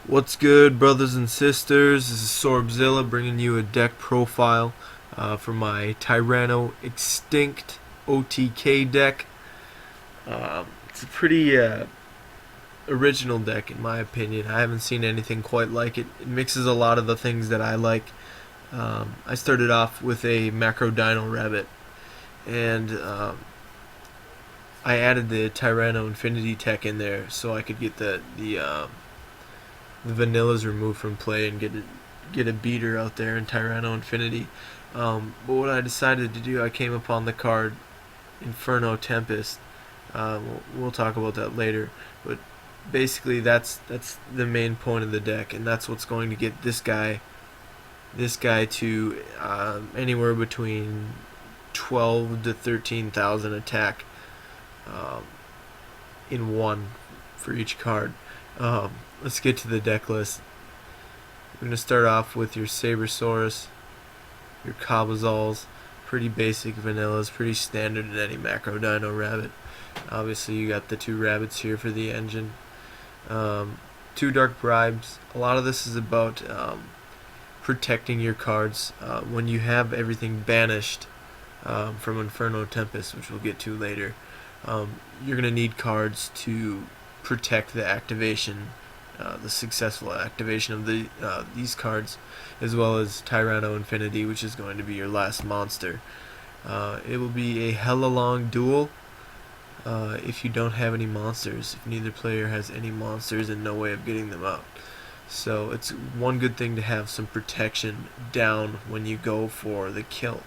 What's good, brothers and sisters? This is Sorbzilla bringing you a deck profile for my Tyranno Extinct OTK deck. It's a pretty original deck, in my opinion. I haven't seen anything quite like it. It mixes a lot of the things that I like. I started off with a Macro Dino Rabbit, and I added the Tyranno Infinity tech in there so I could get the vanillas removed from play and get a beater out there in Tyranno Infinity. But what I decided to do, I came upon the card Inferno Tempest. We'll talk about that later, but basically that's the main point of the deck, and that's what's going to get this guy to anywhere between 12 to 13,000 attack um, in one for each card. Let's get to the deck list. We're going to start off with your Sabersaurus, your Cabazals, pretty basic vanillas, pretty standard in any Macro Dino Rabbit. Obviously, you got the two rabbits here for the engine. Two Dark Bribes. A lot of this is about protecting your cards when you have everything banished from Inferno Tempest, which we'll get to later. You're going to need cards to protect the activation, the successful activation of these cards, as well as Tyranno Infinity, which is going to be your last monster. It will be a hella long duel if you don't have any monsters, if neither player has any monsters and no way of getting them out. So it's one good thing to have some protection down when you go for the kill.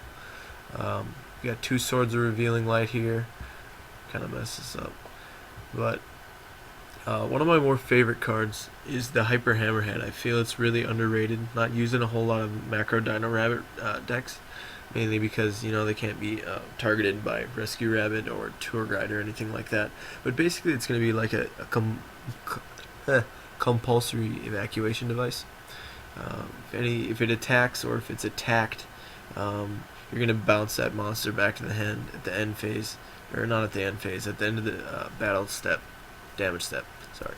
You got two Swords of Revealing Light here, kind of messes up, but one of my more favorite cards is the Hyper Hammerhead. I feel it's really underrated, not used in a whole lot of Macro Dino Rabbit decks, mainly because they can't be targeted by Rescue Rabbit or Tour Guide or anything like that. But basically, it's going to be like a compulsory evacuation device. If it attacks or if it's attacked, you're going to bounce that monster back to the hand at the end phase, or not at the end phase, at the end of the battle step, damage step. Sorry.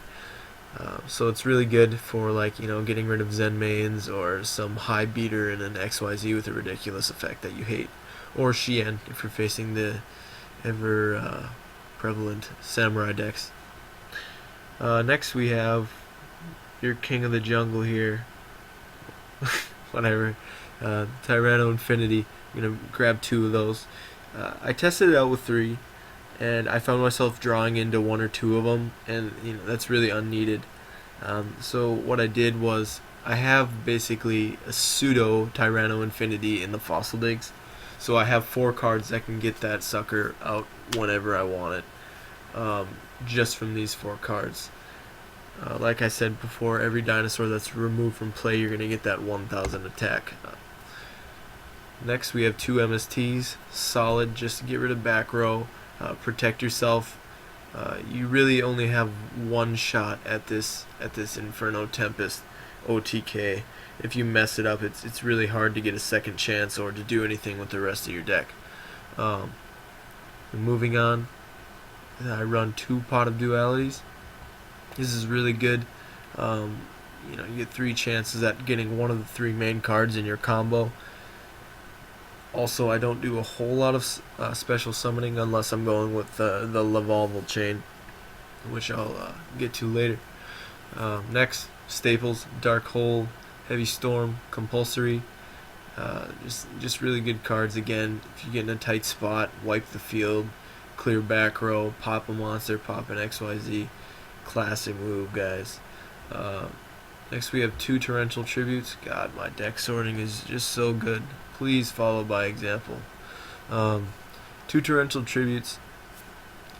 So it's really good for getting rid of Zen mains or some high beater in an XYZ with a ridiculous effect that you hate, or Shien if you're facing the ever prevalent samurai decks. Next we have your King of the Jungle here. Whatever. Tyranno Infinity. I'm gonna grab two of those. I tested it out with three, and I found myself drawing into one or two of them, and that's really unneeded. So what I did was I have basically a pseudo Tyranno Infinity in the Fossil Digs, so I have 4 cards that can get that sucker out whenever I want it, just from these 4 cards. Like I said before, every dinosaur that's removed from play, you're going to get that 1,000 attack. Next we have 2 MSTs, solid, just to get rid of back row. Protect yourself. You really only have one shot at this Inferno Tempest OTK. If you mess it up, it's really hard to get a second chance or to do anything with the rest of your deck. Moving on, I run 2 Pot of Dualities. This is really good. You get 3 chances at getting one of the 3 main cards in your combo. Also, I don't do a whole lot of special summoning unless I'm going with the Lavalval chain, which I'll get to later. Next, staples: Dark Hole, Heavy Storm, Compulsory. Just really good cards. Again, if you get in a tight spot, wipe the field, clear back row, pop a monster, pop an XYZ. Classic move, guys. Next, we have 2 Torrential Tributes. God, my deck sorting is just so good. Please follow by example. 2 Torrential Tributes,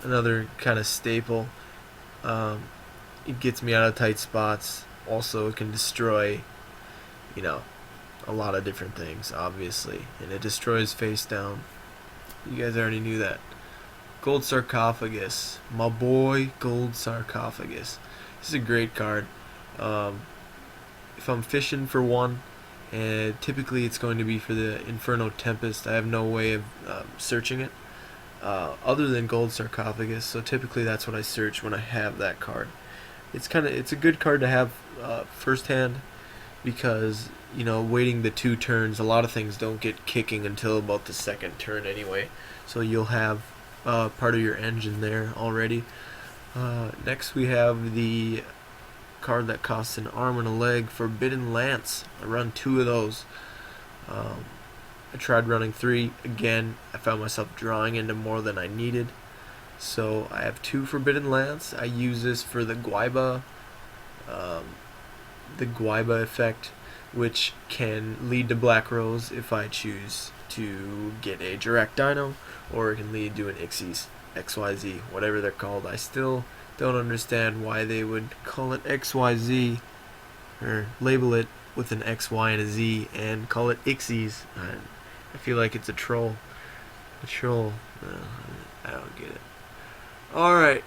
another kind of staple. It gets me out of tight spots. Also, it can destroy, a lot of different things, obviously. And it destroys face down. You guys already knew that. Gold Sarcophagus. My boy, Gold Sarcophagus. This is a great card. If I'm fishing for one, and typically it's going to be for the Inferno Tempest, I have no way of searching it other than Gold Sarcophagus, so typically that's what I search when I have that card. it's a good card to have first hand, because waiting the 2 turns, a lot of things don't get kicking until about the second turn anyway. So you'll have part of your engine there already. Next we have the card that costs an arm and a leg, Forbidden Lance. I run 2 of those. I tried running 3. Again, I found myself drawing into more than I needed. So I have 2 Forbidden Lance. I use this for um, the Guaiba effect, which can lead to Black Rose if I choose to get a direct Dino, or it can lead to an Ixies, XYZ, whatever they're called. I still don't understand why they would call it XYZ, or label it with an X, Y, and a Z, and call it Ixies. I feel like it's a troll. A troll. I don't get it. Alright,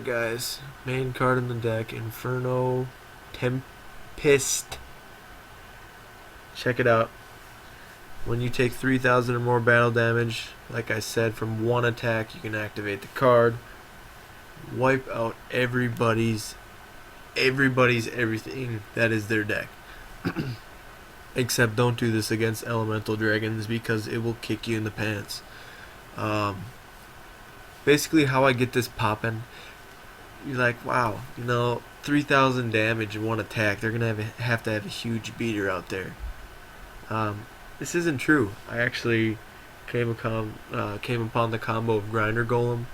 guys. Main card in the deck, Inferno Tempest. Check it out. When you take 3,000 or more battle damage, like I said, from 1 attack, you can activate the card. Wipe out everybody's everything that is their deck. Except don't do this against elemental dragons, because it will kick you in the pants. Basically how I get this poppin', you're like, wow, 3,000 damage in 1 attack, they're gonna have to have a huge beater out there. This isn't true. I actually came upon the combo of Grinder Golem.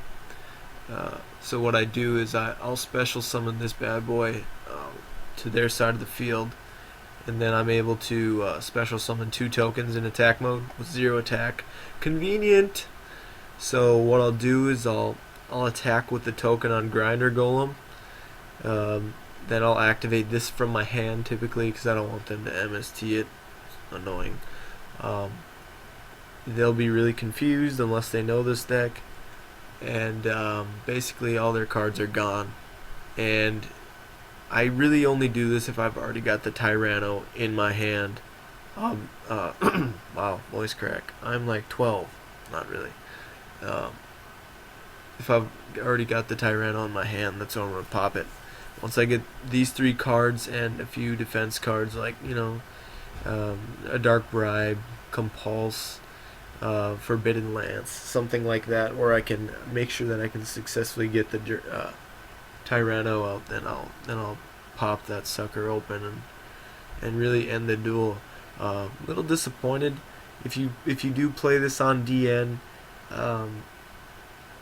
So what I do is I'll special summon this bad boy to their side of the field, and then I'm able to special summon 2 tokens in attack mode with 0 attack. Convenient. So what I'll do is I'll attack with the token on Grinder Golem. Then I'll activate this from my hand typically, because I don't want them to MST it. Annoying. They'll be really confused unless they know this deck, and basically all their cards are gone. And I really only do this if I've already got the Tyranno in my hand. Wow, voice crack. I'm like 12. Not really. If I've already got the Tyranno in my hand, that's when I'm going to pop it. Once I get these 3 cards and a few defense cards, like, a Dark Bribe, Compulse, Forbidden Lance, something like that, where I can make sure that I can successfully get the Tyranno out, then I'll pop that sucker open and really end the duel. Little disappointed if you do play this on DN.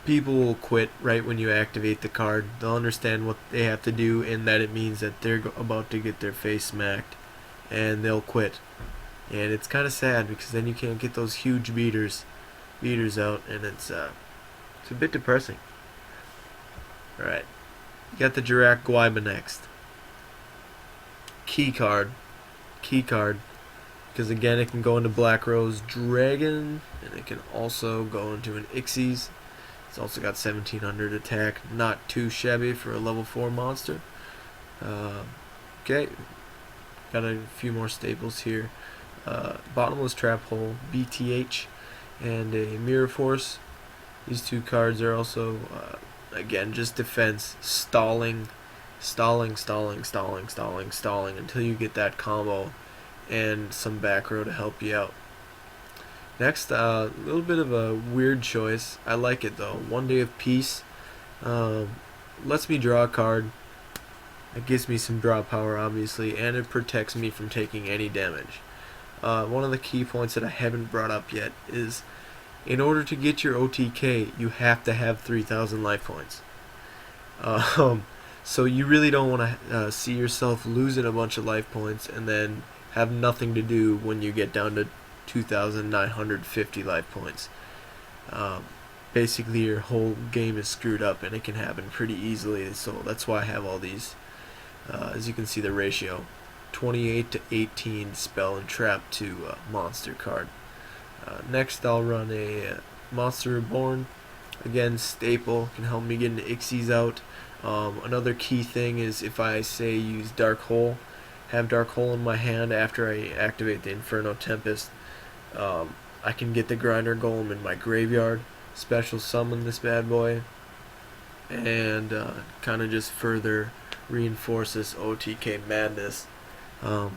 People will quit right when you activate the card. They'll understand what they have to do, and that it means that they're about to get their face smacked, and they'll quit. And it's kind of sad, because then you can't get those huge beaters out, and it's a bit depressing. Alright, you got the Jirac Guaiba next. Key card, because again it can go into Black Rose Dragon, and it can also go into an Ixies. It's also got 1700 attack, not too shabby for a level 4 monster. Okay, got a few more staples here. Bottomless Trap Hole, BTH, and a Mirror Force. These 2 cards are also, again, just defense, stalling until you get that combo and some back row to help you out. Next, a little bit of a weird choice. I like it though. 1 Day of Peace. Lets me draw a card. It gives me some draw power, obviously, and it protects me from taking any damage. One of the key points that I haven't brought up yet is, in order to get your OTK, you have to have 3,000 life points. So you really don't want to see yourself losing a bunch of life points and then have nothing to do when you get down to 2,950 life points. Basically your whole game is screwed up, and it can happen pretty easily, so that's why I have all these. As you can see, the ratio 28 to 18 spell and trap to monster card. Next I'll run a Monster Reborn. Again, staple, can help me get an Ixies out. Another key thing is, if I say use Dark Hole, have Dark Hole in my hand after I activate the Inferno Tempest, I can get the Grinder Golem in my graveyard, special summon this bad boy, and kind of just further reinforce this OTK madness. So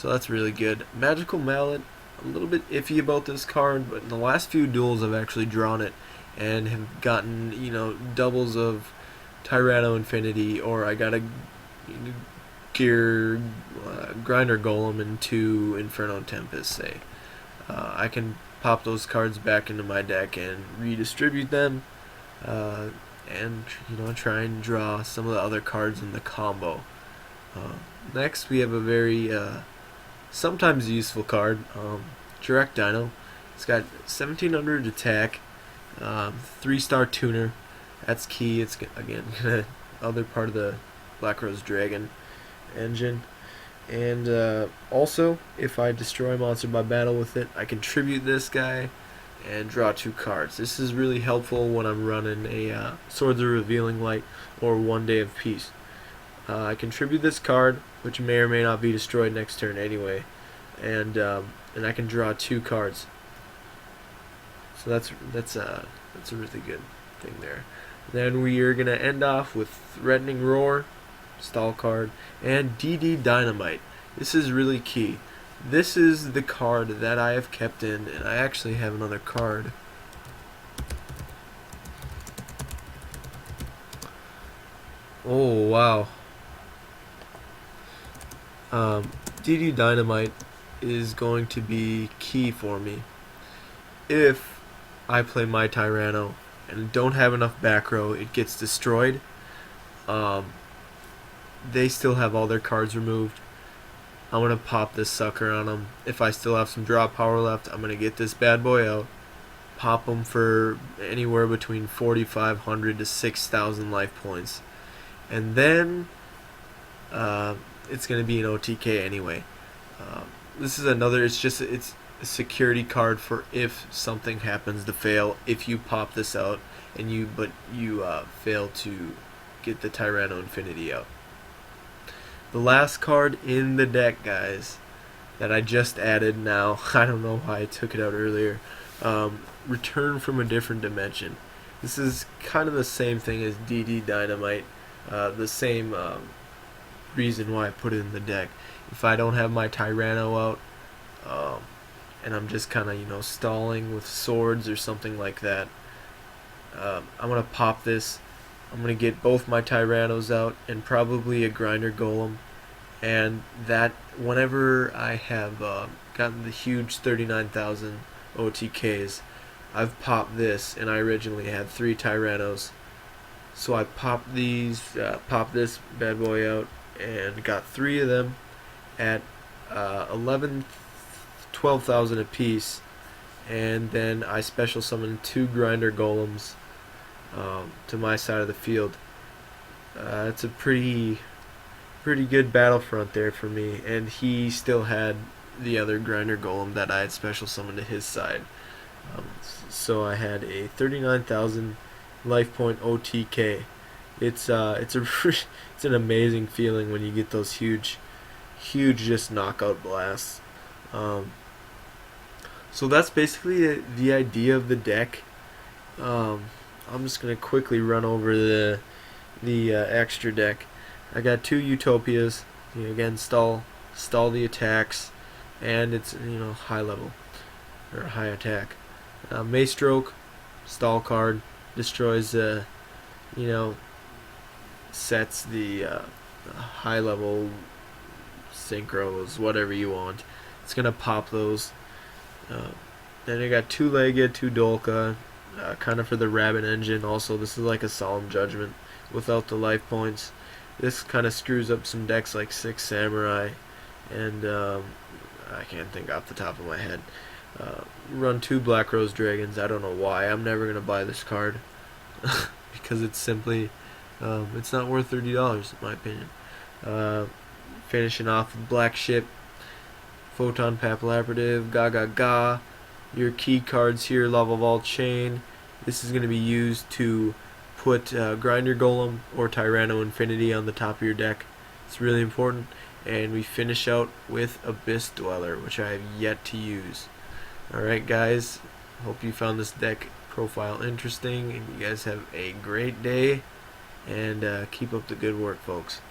that's really good. Magical Mallet, a little bit iffy about this card, but in the last few duels I've actually drawn it and have gotten, doubles of Tyranno Infinity, or I got a Gear Grinder Golem and 2 Inferno Tempest, say. I can pop those cards back into my deck and redistribute them, and try and draw some of the other cards in the combo. Next, we have a very sometimes useful card, Direct Dino. It's got 1700 attack, 3-star tuner. That's key. It's again other part of the Black Rose Dragon engine. And also, if I destroy a monster by battle with it, I can tribute this guy and draw 2 cards. This is really helpful when I'm running a Swords of Revealing Light or One Day of Peace. I can tribute this card, which may or may not be destroyed next turn anyway, and I can draw 2 cards. So that's a really good thing there. Then we are gonna end off with Threatening Roar, stall card, and DD Dynamite. This is really key. This is the card that I have kept in, and I actually have another card. Oh wow. DD Dynamite is going to be key for me. If I play my Tyranno and don't have enough back row, it gets destroyed. They still have all their cards removed. I'm going to pop this sucker on them. If I still have some draw power left, I'm going to get this bad boy out, pop them for anywhere between 4,500 to 6,000 life points. And then it's going to be an OTK anyway. This is another, it's a security card for if something happens to fail, if you pop this out and you fail to get the Tyranno Infinity out. The last card in the deck, guys, that I just added now, I don't know why I took it out earlier, Return from a Different Dimension. This is kind of the same thing as DD Dynamite, the same reason why I put it in the deck. If I don't have my Tyranno out, and I'm just kind of stalling with swords or something like that, I'm gonna pop this. I'm gonna get both my Tyrannos out and probably a Grinder Golem, and that whenever I have gotten the huge 39,000 OTKs, I've popped this, and I originally had 3 Tyrannos, so I popped these, popped this bad boy out, and got 3 of them at 12,000 apiece, and then I special summoned 2 Grinder Golems to my side of the field. It's a pretty good battlefront there for me, and he still had the other Grinder Golem that I had special summoned to his side. So I had a 39,000 life point OTK. It's an amazing feeling when you get those huge just knockout blasts. So that's basically the idea of the deck. I'm just gonna quickly run over the extra deck. I got 2 Utopias. Again, stall the attacks, and it's high level or high attack. Maystroke, stall card, destroys sets the high level synchros, whatever you want. It's gonna pop those. Then I got 2 Lega, 2 Dolka, kind of for the Rabbit engine. Also, this is like a Solemn Judgment without the life points. This kind of screws up some decks like 6 Samurai, and I can't think off the top of my head. Run 2 Black Rose Dragons. I don't know why. I'm never gonna buy this card because it's simply it's not worth $30 in my opinion. Finishing off with Black Ship, Photon Papillaperative, Ga. Your key cards here, Lava Vault Chain. This is going to be used to put Grinder Golem or Tyranno Infinity on the top of your deck. It's really important. And we finish out with Abyss Dweller, which I have yet to use. Alright guys, hope you found this deck profile interesting, and you guys have a great day. and keep up the good work, folks.